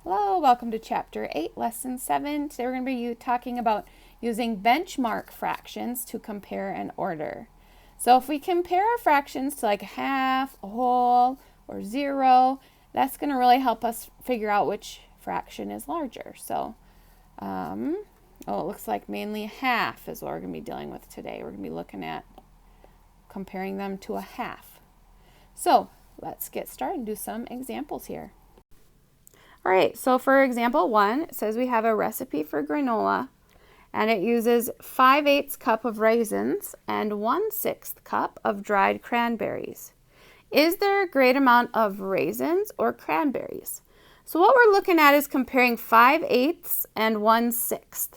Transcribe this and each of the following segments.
Hello, welcome to Chapter 8, Lesson 7. Today we're going to be talking about using benchmark fractions to compare and order. So if we compare our fractions to like a half, a whole, or zero, that's going to really help us figure out which fraction is larger. So, it looks like mainly half is what we're going to be dealing with today. We're going to be looking at comparing them to a half. So let's get started and do some examples here. All right, so for example 1, it says we have a recipe for granola, and it uses 5/8 cup of raisins and 1/6 cup of dried cranberries. Is there a great amount of raisins or cranberries? So what we're looking at is comparing 5/8 and 1/6.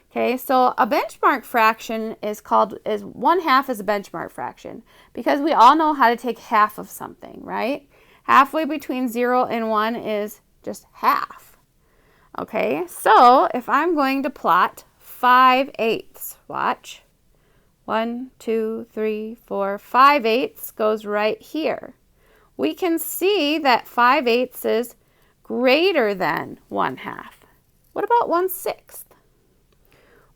Okay, so a benchmark fraction is 1/2 is a benchmark fraction because we all know how to take half of something, right? Halfway between 0 and 1 is just half. Okay, so if I'm going to plot 5/8, watch. 1, 2, 3, 4, 5/8 goes right here. We can see that 5/8 is greater than 1/2. What about 1/6?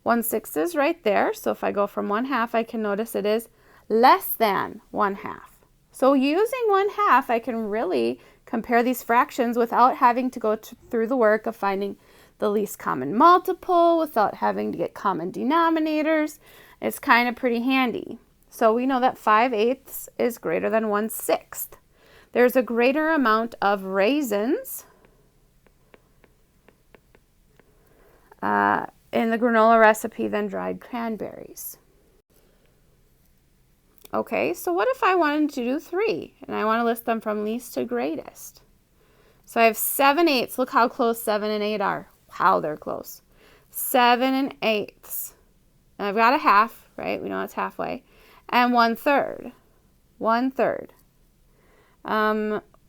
1/6 is right there, so if I go from 1/2, I can notice it is less than 1/2. So using 1/2, I can really compare these fractions without having to go through the work of finding the least common multiple, without having to get common denominators. It's kind of pretty handy. So we know that 5/8 is greater than 1/6. There's a greater amount of raisins in the granola recipe than dried cranberries. Okay, so what if I wanted to do 3 and I want to list them from least to greatest? So I have 7/8. Look how close 7 and 8 are. Wow, they're close. 7 8. And I've got a half, right? We know it's halfway. And 1/3. 1/3.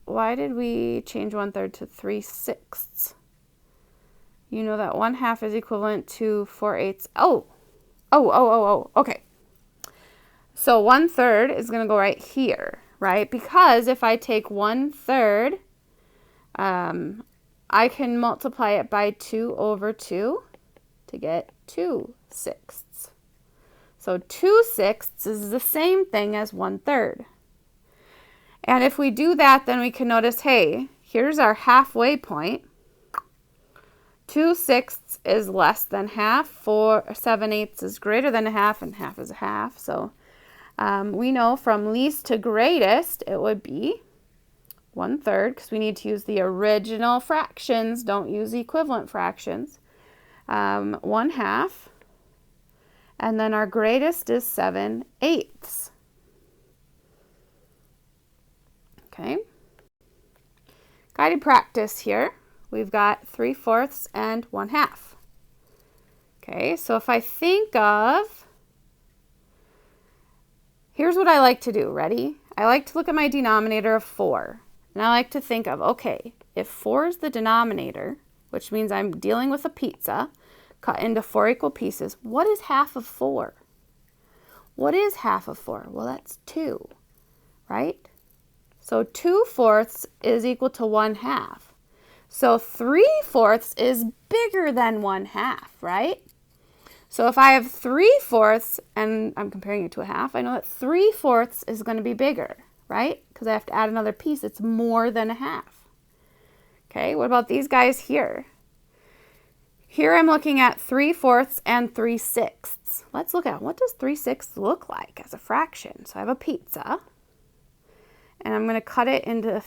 Why did we change 1/3 to 3/6? You know that 1/2 is equivalent to 4/8. Okay. So 1/3 is going to go right here, right? Because if I take 1/3, I can multiply it by 2/2 to get 2/6. So 2/6 is the same thing as 1/3. And if we do that, then we can notice, hey, here's our halfway point. 2/6 is less than half. 7/8 is greater than a half, and half is a half. So we know from least to greatest, it would be 1/3, because we need to use the original fractions, don't use equivalent fractions. 1/2, and then our greatest is 7/8. Okay. Guided practice here. We've got 3/4 and 1/2. Okay, so if I think of, here's what I like to do. Ready? I like to look at my denominator of 4. And I like to think of, okay, if 4 is the denominator, which means I'm dealing with a pizza cut into 4 equal pieces, what is half of 4? What is half of 4? Well, that's 2, right? So 2/4 is equal to 1/2. So 3/4 is bigger than 1/2, right? So if I have 3/4 and I'm comparing it to a half, I know that 3/4 is going to be bigger, right? Because I have to add another piece. It's more than a half. Okay, what about these guys here? Here I'm looking at 3/4 and 3/6. Let's look at, what does 3/6 look like as a fraction? So I have a pizza, and I'm going to cut it into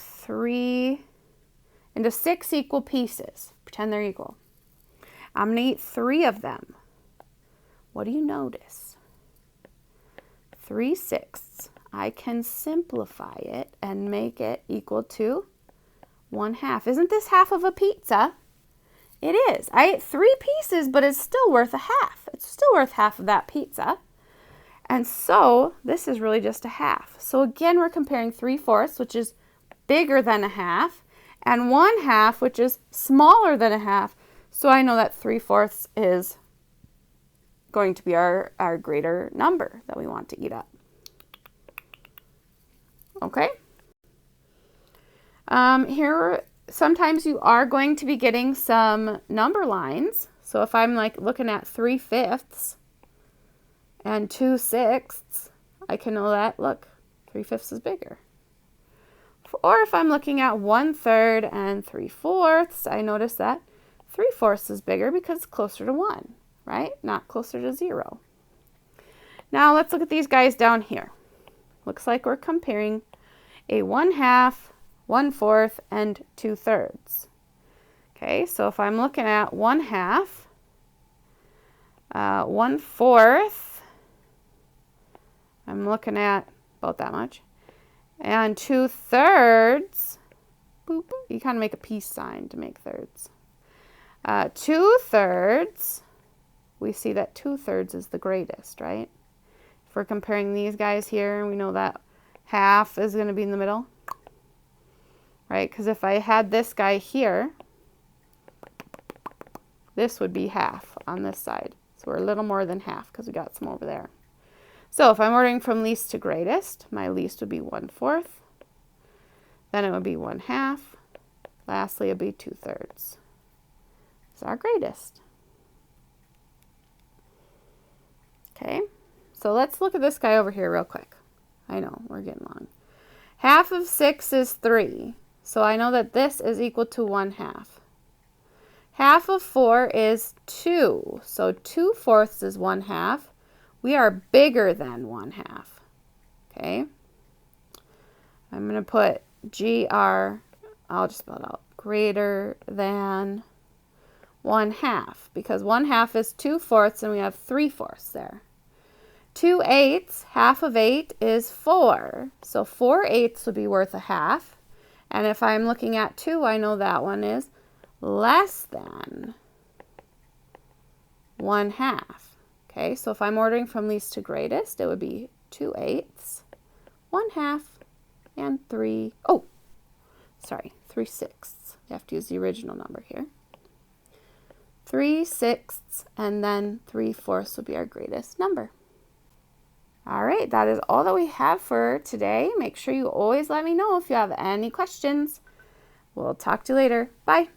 6 equal pieces. Pretend they're equal. I'm going to eat 3 of them. What do you notice? 3/6. I can simplify it and make it equal to 1/2. Isn't this half of a pizza? It is. I ate 3 pieces, but it's still worth a half. It's still worth half of that pizza. And so this is really just a half. So again, we're comparing 3/4, which is bigger than a half, and 1/2, which is smaller than a half. So I know that 3/4 is going to be our greater number that we want to eat up. Okay. Here sometimes you are going to be getting some number lines. So if I'm like looking at 3/5 and 2/6, I can know that, look, 3/5 is bigger. Or if I'm looking at 1/3 and 3/4, I notice that 3/4 is bigger because it's closer to 1, right? Not closer to 0. Now let's look at these guys down here. Looks like we're comparing a 1/2, 1/4, and 2/3. Okay, so if I'm looking at 1/2, 1/4, I'm looking at about that much, and 2/3, boop, boop, you kind of make a peace sign to make thirds. 2/3, we see that 2/3 is the greatest, right? If we're comparing these guys here, we know that half is going to be in the middle, right? Because if I had this guy here, this would be half on this side. So we're a little more than half because we got some over there. So if I'm ordering from least to greatest, my least would be 1/4. Then it would be 1/2. Lastly, it would be 2/3. It's our greatest. Okay, so let's look at this guy over here real quick. I know, we're getting long. 1/2 of 6 is 3. So I know that this is equal to 1/2. 1/2 of 4 is 2. So 2/4 is 1/2. We are bigger than 1/2. Okay. I'm going to put GR, I'll just spell it out, greater than 1/2, because 1/2 is 2/4 and we have 3/4 there. 2/8, 1/2 of 8 is 4. So 4/8 would be worth 1/2. And if I'm looking at 2, I know that one is less than 1/2. Okay, so if I'm ordering from least to greatest, it would be 2/8, 1/2, and 3/6. You have to use the original number here. 3/6, and then 3/4 would be our greatest number. All right, that is all that we have for today. Make sure you always let me know if you have any questions. We'll talk to you later. Bye.